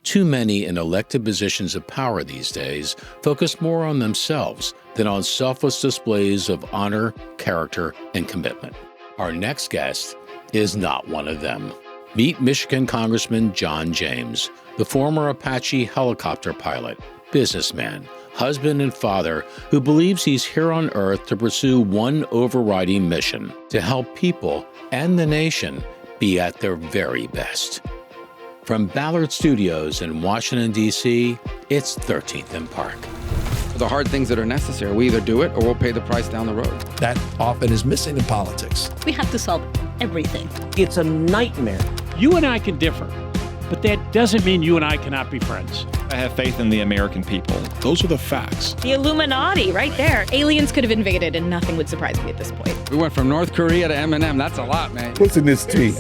Too many in elected positions of power these days focus more on themselves than on selfless displays of honor, character, and commitment. Our next guest is not one of them. Meet Michigan Congressman John James, the former Apache helicopter pilot, businessman, husband, and father who believes he's here on Earth to pursue one overriding mission: to help people and the nation be at their very best. From Ballard Studios in Washington, D.C., it's 13th and Park. The hard things that are necessary, we either do it or we'll pay the price down the road. That often is missing in politics. We have to solve everything. It's a nightmare. You and I can differ, but that doesn't mean you and I cannot be friends. I have faith in the American people. Those are the facts. The Illuminati, right there. Aliens could have invaded and nothing would surprise me at this point. We went from North Korea to M&M. That's a lot, man. What's in this tea?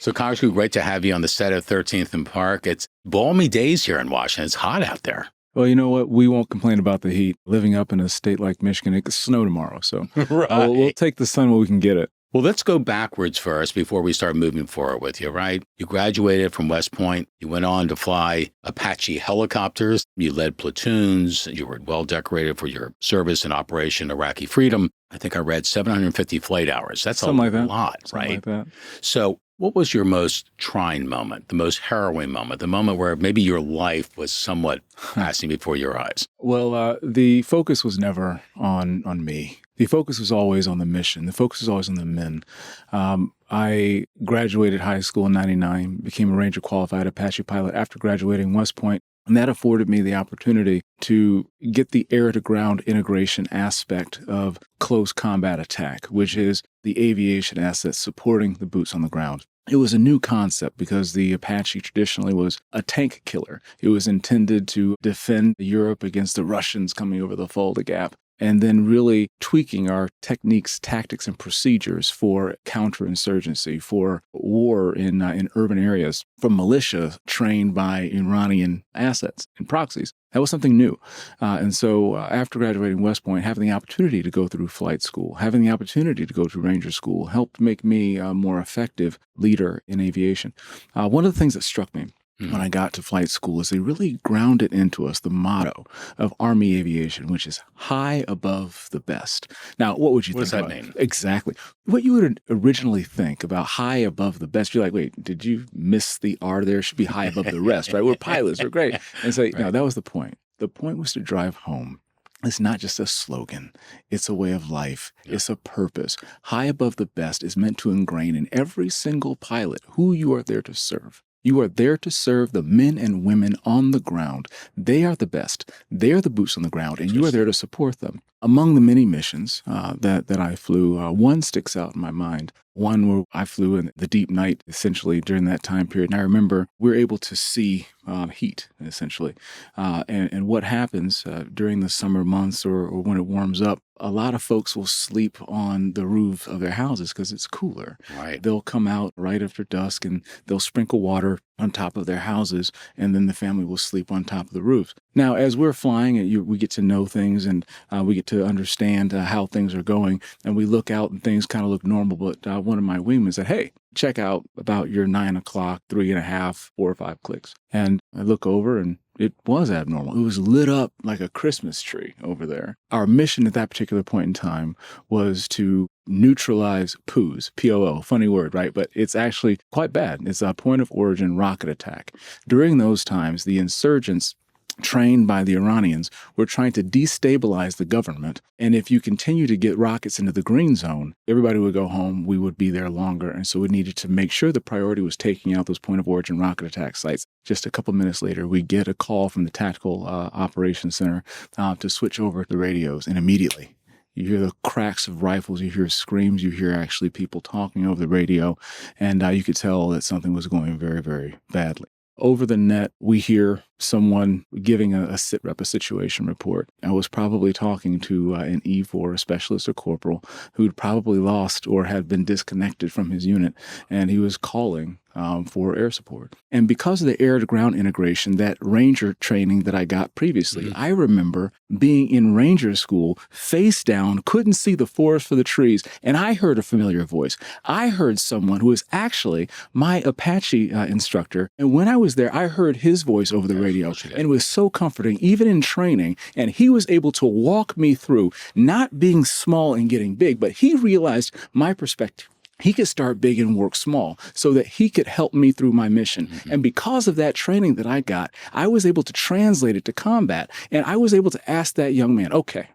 So, Congressman, great to have you on the set of 13th and Park. It's balmy days here in Washington. It's hot out there. Well, you know what? We won't complain about the heat. Living up in a state like Michigan, it could snow tomorrow. So Right. We'll take the sun while we can get it. Well, let's go backwards first before we start moving forward with you, right? You graduated from West Point. You went on to fly Apache helicopters. You led platoons. You were well decorated for your service in Operation Iraqi Freedom. I think I read 750 flight hours. That's Something like that. Lot, Something right? like that. So what was your most trying moment, the most harrowing moment, the moment where maybe your life was somewhat passing before your eyes? Well, the focus was never on me. The focus was always on the mission. The focus was always on the men. I graduated high school in 99, became a Ranger qualified Apache pilot after graduating West Point. And that afforded me the opportunity to get the air-to-ground integration aspect of close combat attack, which is the aviation assets supporting the boots on the ground. It was a new concept because the Apache traditionally was a tank killer. It was intended to defend Europe against the Russians coming over the Fulda Gap, and then really tweaking our techniques, tactics, and procedures for counterinsurgency, for war in urban areas, from militia trained by Iranian assets and proxies. That was something new. And so after graduating West Point, having the opportunity to go through flight school, having the opportunity to go to Ranger School helped make me a more effective leader in aviation. One of the things that struck me when I got to flight school is they really grounded into us the motto of Army aviation, which is high above the best. Now, what would you think about? What does that mean? Exactly. What you would originally think about high above the best, you're like, wait, did you miss the R there? It should be high above the rest, right? We're pilots, we're great. And so, no, that was the point. The point was to drive home. It's not just a slogan. It's a way of life. Yeah. It's a purpose. High above the best is meant to ingrain in every single pilot who you are there to serve. You are there to serve the men and women on the ground. They are the best. They are the boots on the ground, and you are there to support them. Among the many missions that I flew, one sticks out in my mind. One where I flew in the deep night, essentially, during that time period. And I remember we were able to see heat, essentially. And what happens during the summer months or when it warms up, a lot of folks will sleep on the roof of their houses because it's cooler. Right. They'll come out right after dusk and they'll sprinkle water on top of their houses, and then the family will sleep on top of the roofs. Now, as we're flying, we get to know things, and we get to understand how things are going, and we look out and things kind of look normal. But one of my wingmen said, "Hey, check out about your 9 o'clock, 3.5, 4 or 5 clicks." And I look over, and it was abnormal. It was lit up like a Christmas tree over there. Our mission at that particular point in time was to neutralize POOs, P-O-O, funny word, right? But it's actually quite bad. It's a point of origin rocket attack. During those times, the insurgents trained by the Iranians were trying to destabilize the government. And if you continue to get rockets into the green zone, everybody would go home. We would be there longer. And so we needed to make sure the priority was taking out those point of origin rocket attack sites. Just a couple minutes later, we get a call from the Tactical Operations Center to switch over the radios. And immediately, you hear the cracks of rifles, you hear screams, you hear actually people talking over the radio. And you could tell that something was going very, very badly. Over the net, we hear someone giving a SITREP, a situation report. I was probably talking to an E4, a specialist or corporal, who'd probably lost or had been disconnected from his unit. And he was calling for air support. And because of the air-to-ground integration, that Ranger training that I got previously, I remember being in Ranger school, face down, couldn't see the forest for the trees, and I heard a familiar voice. I heard someone who was actually my Apache instructor, and when I was there, I heard his voice over the radio, and it was so comforting, even in training, and he was able to walk me through not being small and getting big, but he realized my perspective. He could start big and work small so that he could help me through my mission. And because of that training that I got, I was able to translate it to combat. And I was able to ask that young man, okay,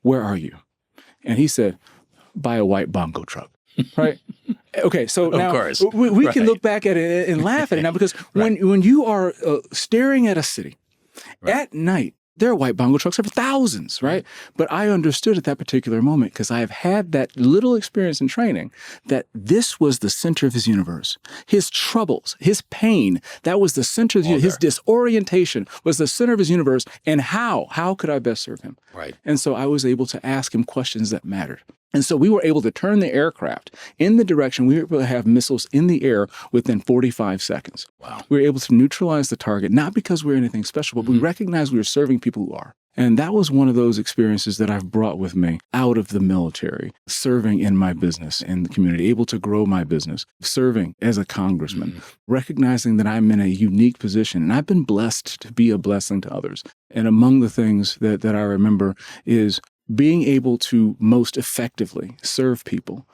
where are you? And he said, by a white bongo truck, right? Okay, so now we can look back at it and laugh at it now, because when you are staring at a city at night, there are white bongo trucks for thousands, right? But I understood at that particular moment, because I have had that little experience in training, that this was the center of his universe. His troubles, his pain, that was the center of his disorientation was the center of his universe. And how could I best serve him? Right. And so I was able to ask him questions that mattered. And so we were able to turn the aircraft in the direction we were able to have missiles in the air within 45 seconds. Wow. We were able to neutralize the target, not because we're anything special, but we recognized we were serving people who are. And that was one of those experiences that I've brought with me out of the military, serving in my business in the community, able to grow my business, serving as a congressman, recognizing that I'm in a unique position. And I've been blessed to be a blessing to others. And among the things that I remember is being able to most effectively serve people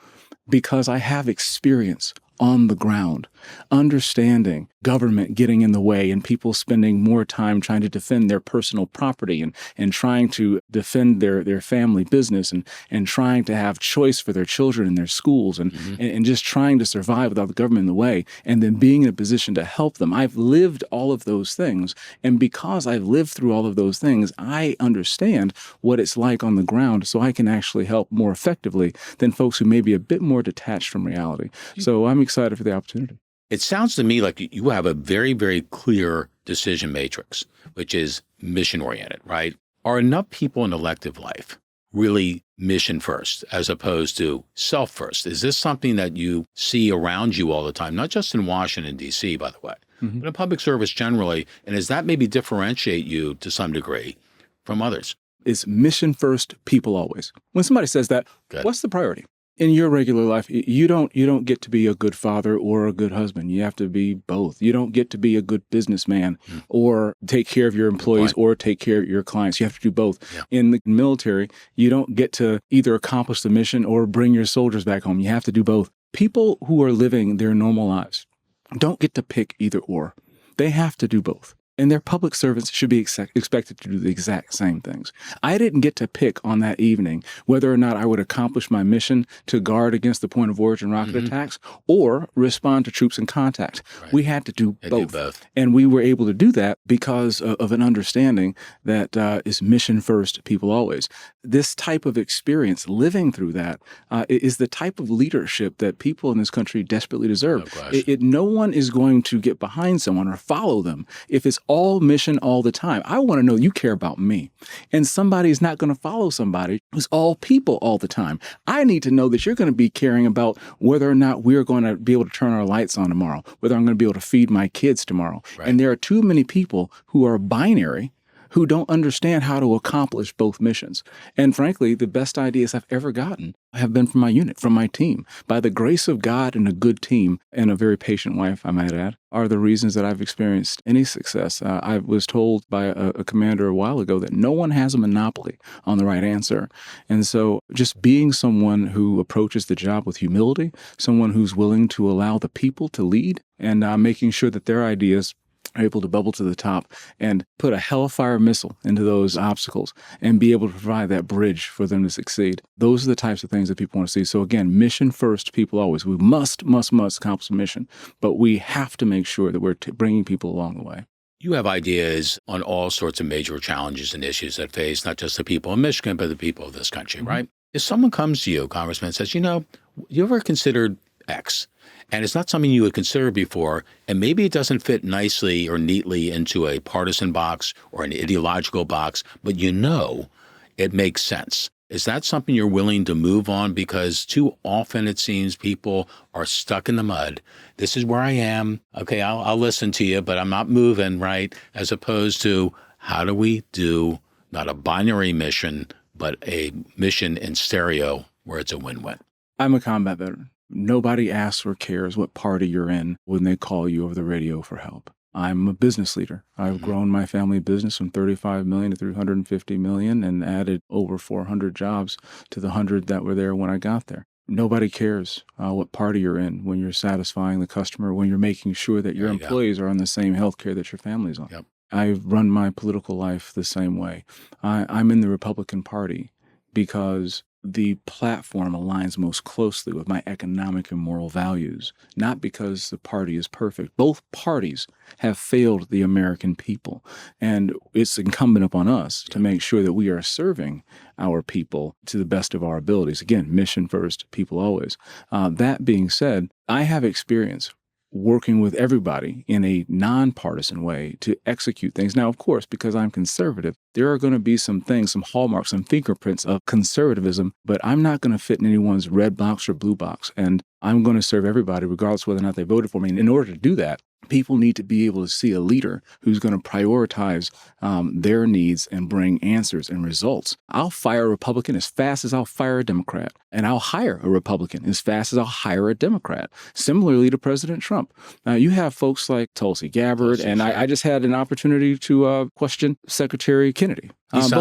because I have experience on the ground, understanding government getting in the way and people spending more time trying to defend their personal property and trying to defend their family business and trying to have choice for their children in their schools and just trying to survive without the government in the way, and then being in a position to help them. I've lived all of those things. And because I've lived through all of those things, I understand what it's like on the ground, so I can actually help more effectively than folks who may be a bit more detached from reality. So I'm excited for the opportunity. It sounds to me like you have a very, very clear decision matrix, which is mission-oriented, right? Are enough in elective life really mission first as opposed to self first? Is this something that you see around you all the time, not just in Washington, D.C., by the way, but in public service generally? And does that maybe differentiate you to some degree from others? It's mission first, people always. When somebody says that, what's the priority? In your regular life, you don't get to be a good father or a good husband. You have to be both. You don't get to be a good businessman or take care of your employees or take care of your clients. You have to do both. Yeah. In the military, you don't get to either accomplish the mission or bring your soldiers back home. You have to do both. People who are living their normal lives don't get to pick either or. They have to do both. And their public servants should be expected to do the exact same things. I didn't get to pick on that evening whether or not I would accomplish my mission to guard against the point of origin rocket attacks or respond to troops in contact. Right. We had to do both. And we were able to do that because of an understanding that is mission first, people always. This type of experience, living through that, is the type of leadership that people in this country desperately deserve. No one is going to get behind someone or follow them if it's all mission all the time. I want to know you care about me. And somebody is not going to follow somebody who's all people all the time. I need to know that you're going to be caring about whether or not we're going to be able to turn our lights on tomorrow, whether I'm going to be able to feed my kids tomorrow. Right. And there are too many people who are binary who don't understand how to accomplish both missions. And frankly, the best ideas I've ever gotten have been from my unit, from my team. By the grace of God and a good team and a very patient wife, I might add, are the reasons that I've experienced any success. I was told by a commander a while ago that no one has a monopoly on the right answer. And so just being someone who approaches the job with humility, someone who's willing to allow the people to lead, and making sure that their ideas are able to bubble to the top and put a hellfire missile into those obstacles and be able to provide that bridge for them to succeed. Those are the types of things that people want to see. So again, mission first, people always. We must accomplish the mission, but we have to make sure that we're bringing people along the way. You have ideas on all sorts of major challenges and issues that face not just the people of Michigan, but the people of this country, right? If someone comes to you, Congressman, and says, you ever considered X? And it's not something you would consider before, and maybe it doesn't fit nicely or neatly into a partisan box or an ideological box, but it makes sense. Is that something you're willing to move on? Because too often it seems people are stuck in the mud. This is where I am. Okay, I'll listen to you, but I'm not moving, right? As opposed to how do we do not a binary mission, but a mission in stereo where it's a win-win? I'm a combat veteran. Nobody asks or cares what party you're in when they call you over the radio for help. I'm a business leader. I've grown my family business from 35 million to 350 million and added over 400 jobs to the 100 that were there when I got there. Nobody cares what party you're in when you're satisfying the customer, when you're making sure that your employees are on the same health care that your family's on. Yep. I've run my political life the same way. I'm in the Republican Party because the platform aligns most closely with my economic and moral values, not because the party is perfect. Both parties have failed the American people, and it's incumbent upon us to make sure that we are serving our people to the best of our abilities. Again, mission first, people always. That being said, I have experience working with everybody in a nonpartisan way to execute things. Now, of course, because I'm conservative, there are going to be some things, some hallmarks, some fingerprints of conservatism, but I'm not going to fit in anyone's red box or blue box. And I'm going to serve everybody regardless whether or not they voted for me. And in order to do that, people need to be able to see a leader who's going to prioritize their needs and bring answers and results. I'll fire a Republican as fast as I'll fire a Democrat, and I'll hire a Republican as fast as I'll hire a Democrat. Similarly to President Trump. You have folks like Tulsi Gabbard, and I just had an opportunity to question Secretary Kennedy. He's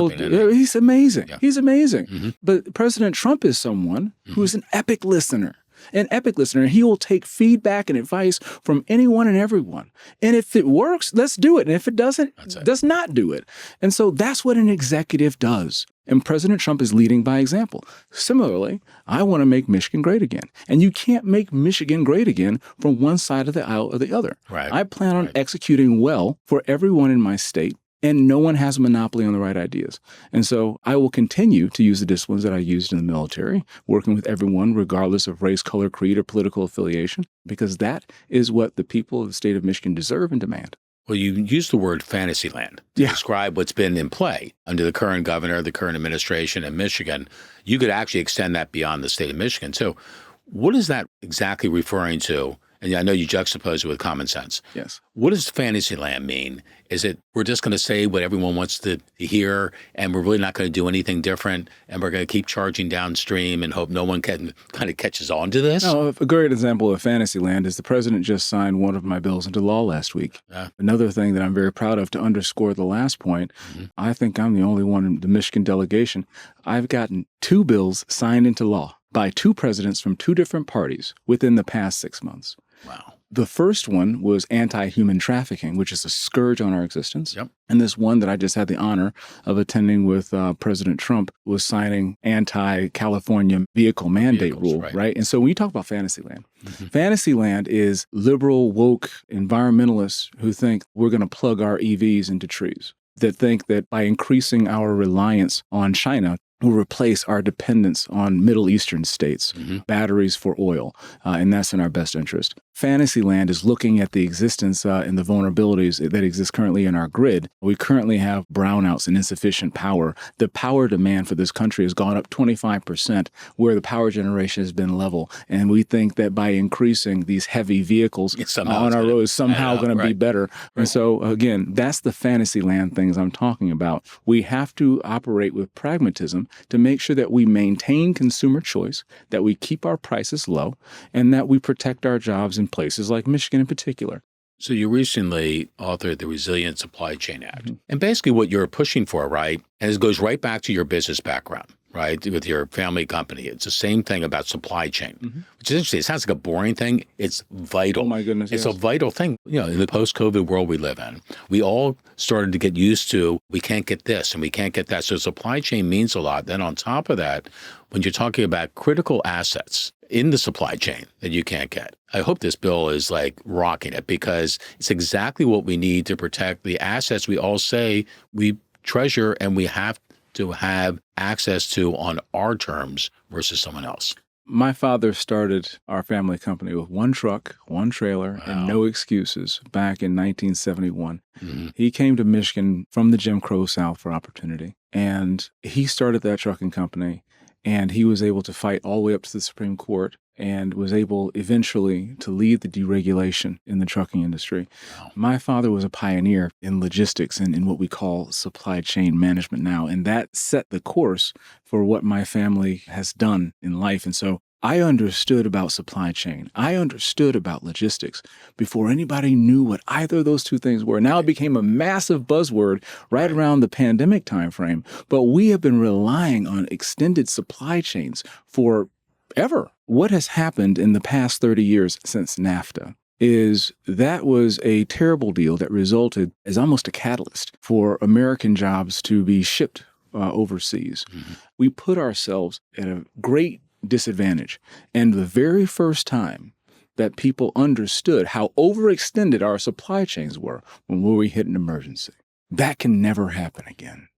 amazing. Yeah. He's amazing. Mm-hmm. But President Trump is someone who is an epic listener. An epic listener. He will take feedback and advice from anyone and everyone. And if it works, let's do it. And if it doesn't, does not do it. And so that's what an executive does. And President Trump is leading by example. Similarly, I want to make Michigan great again. And you can't make Michigan great again from one side of the aisle or the other. Right. I plan on executing well for everyone in my state. And no one has a monopoly on the right ideas. And so I will continue to use the disciplines that I used in the military, working with everyone regardless of race, color, creed, or political affiliation, because that is what the people of the state of Michigan deserve and demand. Well, you use the word fantasy land to describe what's been in play under the current governor, the current administration in Michigan. You could actually extend that beyond the state of Michigan. So what is that exactly referring to? And I know you juxtapose it with common sense. Yes. What does Fantasyland mean? Is it we're just going to say what everyone wants to hear, and we're really not going to do anything different, and we're going to keep charging downstream and hope no one kind of catches on to this? No, a great example of Fantasyland is the president just signed one of my bills into law last week. Another thing that I'm very proud of, to underscore the last point, I think I'm the only one in the Michigan delegation. I've gotten 2 bills signed into law by 2 presidents from 2 different parties within the past 6 months. Wow. The first one was anti-human trafficking, which is a scourge on our existence. Yep. And this one that I just had the honor of attending with President Trump was signing anti-California vehicle mandate rule, right? And so when you talk about Fantasyland, Fantasyland is liberal, woke environmentalists who think we're going to plug our EVs into trees, that think that by increasing our reliance on China, will replace our dependence on Middle Eastern states, batteries for oil, and that's in our best interest. Fantasyland is looking at the existence and the vulnerabilities that exist currently in our grid. We currently have brownouts and insufficient power. The power demand for this country has gone up 25%, where the power generation has been level. And we think that by increasing these heavy vehicles on our roads, somehow going to be better. And so, again, that's the Fantasyland things I'm talking about. We have to operate with pragmatism to make sure that we maintain consumer choice, that we keep our prices low, and that we protect our jobs in places like Michigan in particular. So you recently authored the Resilient Supply Chain Act. And basically what you're pushing for, right, and it goes right back to your business background, right, with your family company. It's the same thing about supply chain, which is interesting. It sounds like a boring thing. It's vital. Oh, my goodness, It's a vital thing. You know, in the post-COVID world we live in, we all started to get used to we can't get this and we can't get that. So supply chain means a lot. Then on top of that, when you're talking about critical assets in the supply chain that you can't get, I hope this bill is like rocking it, because it's exactly what we need to protect the assets we all say we treasure and we have to have access to on our terms versus someone else. My father started our family company with one truck, one trailer, and no excuses back in 1971. Mm-hmm. He came to Michigan from the Jim Crow South for opportunity, and he started that trucking company, and he was able to fight all the way up to the Supreme Court and was able eventually to lead the deregulation in the trucking industry. Wow. My father was a pioneer in logistics and in what we call supply chain management now, and that set the course for what my family has done in life. And so I understood about supply chain. I understood about logistics before anybody knew what either of those two things were. Now it became a massive buzzword right around the pandemic timeframe, but we have been relying on extended supply chains for ever. What has happened in the past 30 years since NAFTA is that was a terrible deal that resulted as almost a catalyst for American jobs to be shipped overseas. Mm-hmm. We put ourselves at a great disadvantage. And the very first time that people understood how overextended our supply chains were when we hit an emergency. That can never happen again.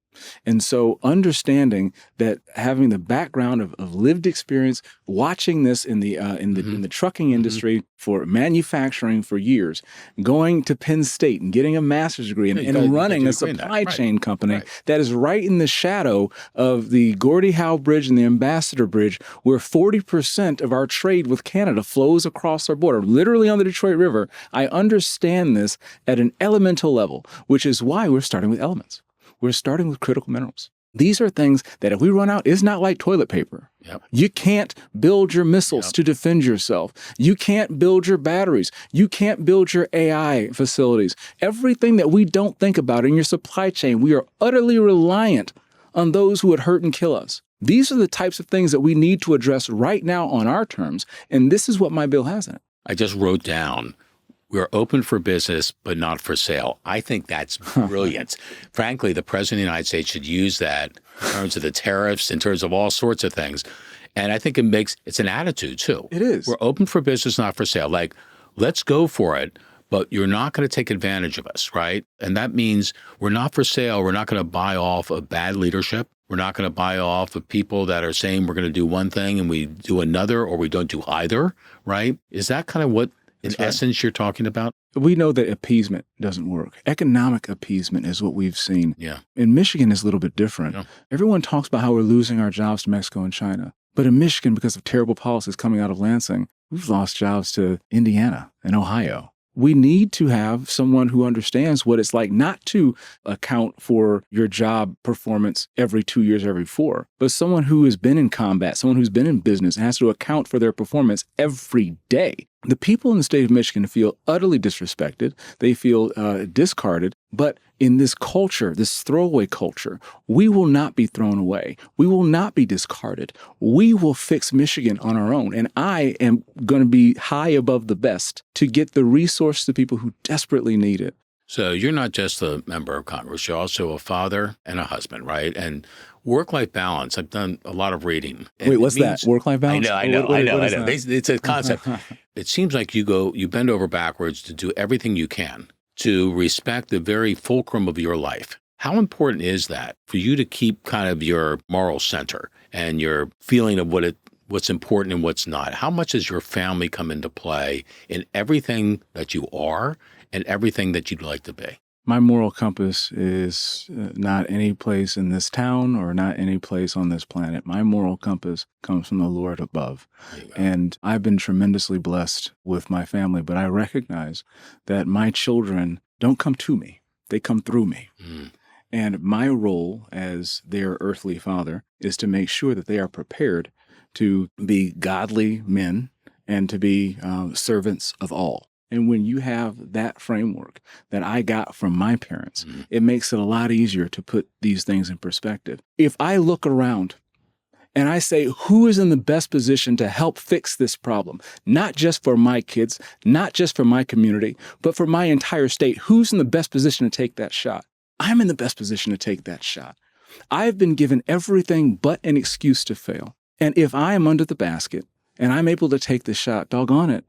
And so understanding that having the background of lived experience, watching this in the trucking industry for manufacturing for years, going to Penn State and getting a master's degree and running a supply chain company that is right in the shadow of the Gordie Howe Bridge and the Ambassador Bridge, where 40% of our trade with Canada flows across our border, literally on the Detroit River. I understand this at an elemental level, which is why we're starting with elements. We're starting with critical minerals. These are things that if we run out, it's not like toilet paper. Yep. You can't build your missiles to defend yourself. You can't build your batteries. You can't build your AI facilities. Everything that we don't think about in your supply chain, we are utterly reliant on those who would hurt and kill us. These are the types of things that we need to address right now on our terms, and this is what my bill has in it. I just wrote down, we're open for business, but not for sale. I think that's brilliant. Frankly, the President of the United States should use that in terms of the tariffs, in terms of all sorts of things. And I think it's an attitude too. It is. We're open for business, not for sale. Like, let's go for it, but you're not going to take advantage of us, right? And that means we're not for sale. We're not going to buy off of bad leadership. We're not going to buy off of people that are saying we're going to do one thing and we do another, or we don't do either, right? Is that kind of what, in essence, you're talking about? We know that appeasement doesn't work. Economic appeasement is what we've seen. Yeah. In Michigan, it's a little bit different. Yeah. Everyone talks about how we're losing our jobs to Mexico and China. But in Michigan, because of terrible policies coming out of Lansing, we've lost jobs to Indiana and Ohio. We need to have someone who understands what it's like not to account for your job performance every 2 years, every 4, but someone who has been in combat, someone who's been in business, and has to account for their performance every day. The people in the state of Michigan feel utterly disrespected. They feel discarded. But in this culture, this throwaway culture, we will not be thrown away. We will not be discarded. We will fix Michigan on our own. And I am going to be high above the best to get the resource to people who desperately need it. So you're not just a member of Congress, you're also a father and a husband, right? And work-life balance, I've done a lot of reading. Wait, what's that? Work-life balance? I know. It's a concept. It seems like you bend over backwards to do everything you can to respect the very fulcrum of your life. How important is that for you to keep kind of your moral center and your feeling of what's important and what's not? How much does your family come into play in everything that you are and everything that you'd like to be? My moral compass is not any place in this town or not any place on this planet. My moral compass comes from the Lord above. And I've been tremendously blessed with my family, but I recognize that my children don't come to me. They come through me. Mm. And my role as their earthly father is to make sure that they are prepared to be godly men and to be servants of all. And when you have that framework that I got from my parents, it makes it a lot easier to put these things in perspective. If I look around and I say, who is in the best position to help fix this problem? Not just for my kids, not just for my community, but for my entire state. Who's in the best position to take that shot? I'm in the best position to take that shot. I've been given everything but an excuse to fail. And if I am under the basket and I'm able to take the shot, doggone it,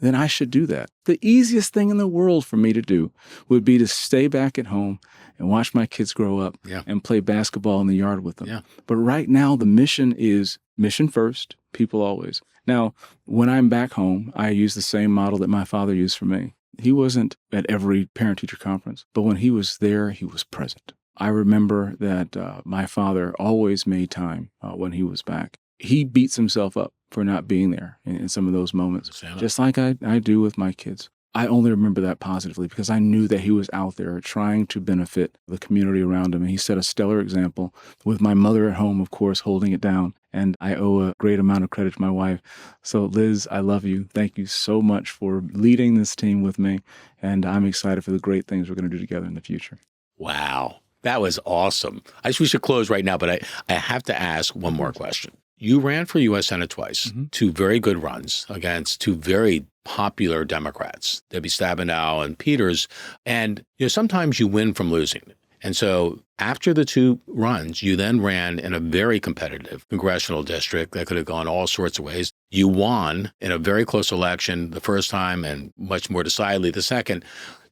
then I should do that. The easiest thing in the world for me to do would be to stay back at home and watch my kids grow up and play basketball in the yard with them. Yeah. But right now, the mission is mission first, people always. Now, when I'm back home, I use the same model that my father used for me. He wasn't at every parent-teacher conference, but when he was there, he was present. I remember that my father always made time when he was back. He beats himself up for not being there in some of those moments, just like I do with my kids. I only remember that positively because I knew that he was out there trying to benefit the community around him. And he set a stellar example with my mother at home, of course, holding it down. And I owe a great amount of credit to my wife. So Liz, I love you. Thank you so much for leading this team with me. And I'm excited for the great things we're going to do together in the future. Wow. That was awesome. I guess we should close right now, but I have to ask one more question. You ran for U.S. Senate twice, two very good runs against two very popular Democrats, Debbie Stabenow and Peters. And sometimes you win from losing. And so after the two runs, you then ran in a very competitive congressional district that could have gone all sorts of ways. You won in a very close election the first time and much more decidedly the second.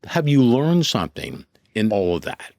Have you learned something in all of that?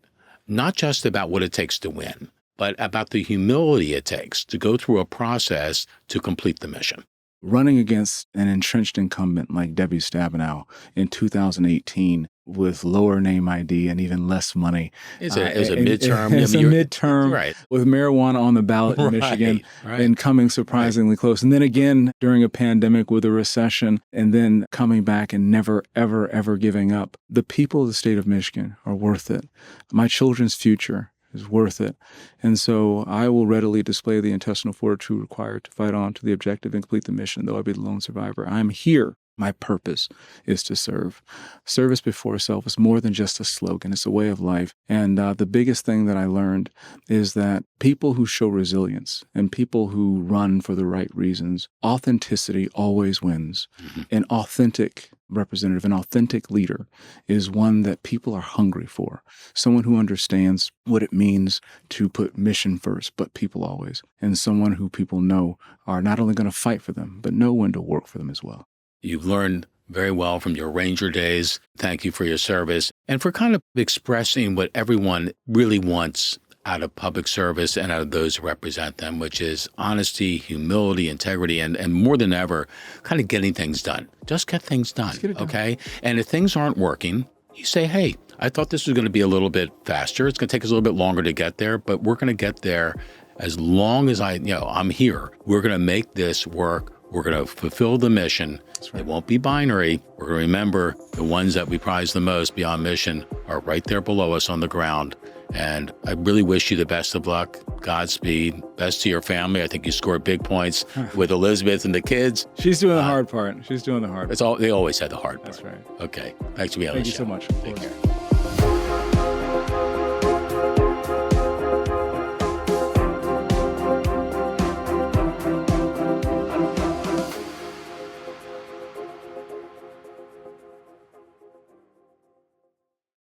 Not just about what it takes to win, but about the humility it takes to go through a process to complete the mission. Running against an entrenched incumbent like Debbie Stabenow in 2018 with lower name ID and even less money. It was a midterm. It's a midterm with marijuana on the ballot in Michigan and coming surprisingly close. And then again, during a pandemic with a recession and then coming back and never, ever, ever giving up. The people of the state of Michigan are worth it. My children's future is worth it. And so I will readily display the intestinal fortitude required to fight on to the objective and complete the mission, though I be the lone survivor. I'm here. My purpose is to serve. Service before self is more than just a slogan. It's a way of life. And the biggest thing that I learned is that people who show resilience and people who run for the right reasons, authenticity always wins. An authentic representative, an authentic leader is one that people are hungry for. Someone who understands what it means to put mission first, but people always. And someone who people know are not only going to fight for them, but know when to work for them as well. You've learned very well from your Ranger days. Thank you for your service and for kind of expressing what everyone really wants out of public service and out of those who represent them, which is honesty, humility, integrity, and more than ever, kind of getting things done. Just get things done, okay? And if things aren't working, you say, hey, I thought this was going to be a little bit faster. It's going to take us a little bit longer to get there, but we're going to get there as long as I'm here. We're going to make this work. We're going to fulfill the mission. It won't be binary. We're going to remember the ones that we prize the most beyond mission are right there below us on the ground. And I really wish you the best of luck. Godspeed. Best to your family. I think you scored big points with Elizabeth and the kids. She's doing the hard part. She's doing the hard part. They always had the hard part. That's right. Okay. Thanks for being on the show. Thank you so much. Take care.